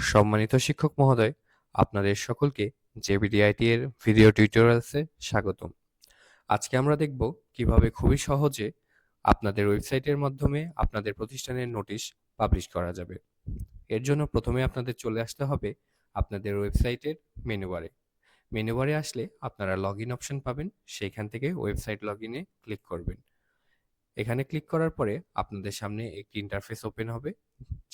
সম্মানিত শিক্ষক মহোদয়, আপনাদের সকলকে জেবিডিআইটি এর ভিডিও টিউটোরিয়ালসে স্বাগতম। আজকে আমরা দেখব কিভাবে খুবই সহজে আপনাদের ওয়েবসাইটের মাধ্যমে আপনাদের প্রতিষ্ঠানের নোটিশ পাবলিশ করা যাবে। এর জন্য প্রথমে আপনাদের চলে আসতে হবে আপনাদের ওয়েবসাইটের মেনু বারে। মেনু বারে আসলে আপনারা লগইন অপশন পাবেন, সেইখান থেকে ওয়েবসাইট লগইনে ক্লিক করবেন। এখানে ক্লিক করার পরে আপনাদের সামনে একটি ইন্টারফেস ওপেন হবে,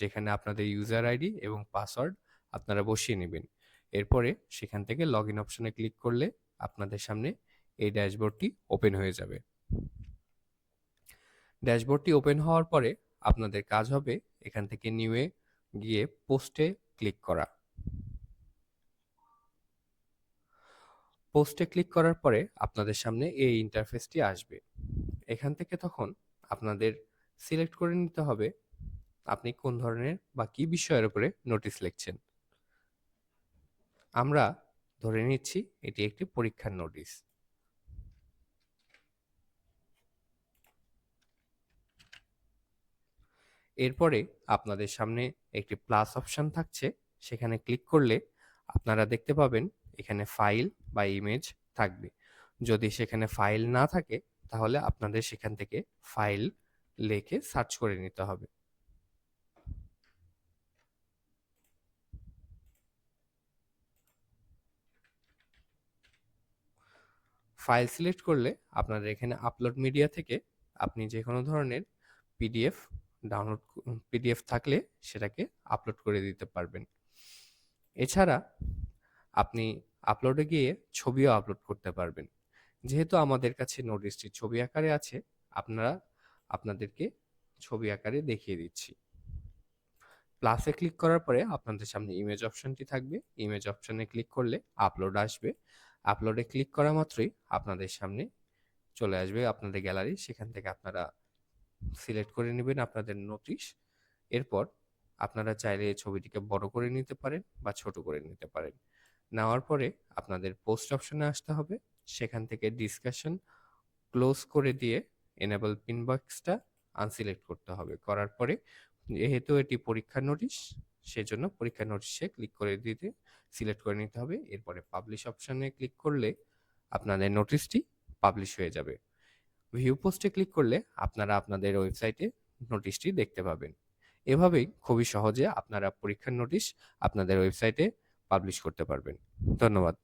যেখানে আপনাদের ইউজার আইডি এবং পাসওয়ার্ড আপনারা বসিয়ে নেবেন। এরপরে সেখান থেকে লগইন অপশনে ক্লিক করলে আপনাদের সামনে এই ড্যাশবোর্ডটি ওপেন হয়ে যাবে। ড্যাশবোর্ডটি ওপেন হওয়ার পরে আপনাদের কাজ হবে এখান থেকে নিউয়ে গিয়ে পোস্টে ক্লিক করা। পোস্টে ক্লিক করার পরে আপনাদের সামনে এই ইন্টারফেসটি আসবে। এখান থেকে তখন আপনাদের সিলেক্ট করে নিতে হবে আপনি কোন ধরনের বা কি বিষয়ের উপরে নোটিশ লিখছেন। আমরা ধরে নিচ্ছি এটি একটি পরীক্ষার নোটিশ। এরপরে আপনাদের সামনে একটি প্লাস অপশন থাকছে, সেখানে ক্লিক করলে আপনারা দেখতে পাবেন এখানে ফাইল বা ইমেজ থাকবে। যদি সেখানে ফাইল না থাকে তাহলে আপনাদের সেখান থেকে ফাইল লিখে সার্চ করে নিতে হবে। ফাইল সিলেক্ট করলে আপনাদের এখানে আপলোড মিডিয়া থেকে আপনি যে কোনো ধরনের পিডিএফ ডাউনলোড পিডিএফ থাকলে সেটাকে আপলোড করে দিতে পারবেন। এছাড়া আপনি আপলোডে গিয়ে ছবিও আপলোড করতে পারবেন। যেহেতু আমাদের কাছে নোটিশটি ছবি আকারে আছে, আপনাদেরকে ছবি আকারে দেখিয়ে দিচ্ছি। প্লাসে ক্লিক করার পরে আপনাদের সামনে ইমেজ অপশনটি থাকবে। ইমেজ অপশনে ক্লিক করলে আপলোড আসবে। আপলোডে ক্লিক করা মাত্রই আপনাদের সামনে চলে আসবে আপনাদের গ্যালারি। সেখান থেকে আপনারা সিলেক্ট করে নেবেন আপনাদের নোটিশ। এরপর আপনারা চাইলে এই ছবিটিকে বড় করে নিতে পারেন বা ছোট করে নিতে পারেন। নেওয়ার পরে আপনাদের পোস্ট অপশনে আসতে হবে। সেখান থেকে ডিসকাশন ক্লোজ করে দিয়ে এনেবল পিন বক্সটা আনসিলেক্ট করতে হবে। করার পরে যেহেতু এটি পরীক্ষার নোটিশ, সেজন্য পরীক্ষার নোটিশে ক্লিক করে দিতে সিলেক্ট করে নিতে হবে। এরপরে পাবলিশ অপশনে ক্লিক করলে আপনাদের নোটিশটি পাবলিশ হয়ে যাবে। ভিউ পোস্টে ক্লিক করলে আপনারা আপনাদের ওয়েবসাইটে নোটিশটি দেখতে পাবেন। এভাবেই খুবই সহজে আপনারা পরীক্ষার নোটিশ আপনাদের ওয়েবসাইটে পাবলিশ করতে পারবেন। ধন্যবাদ।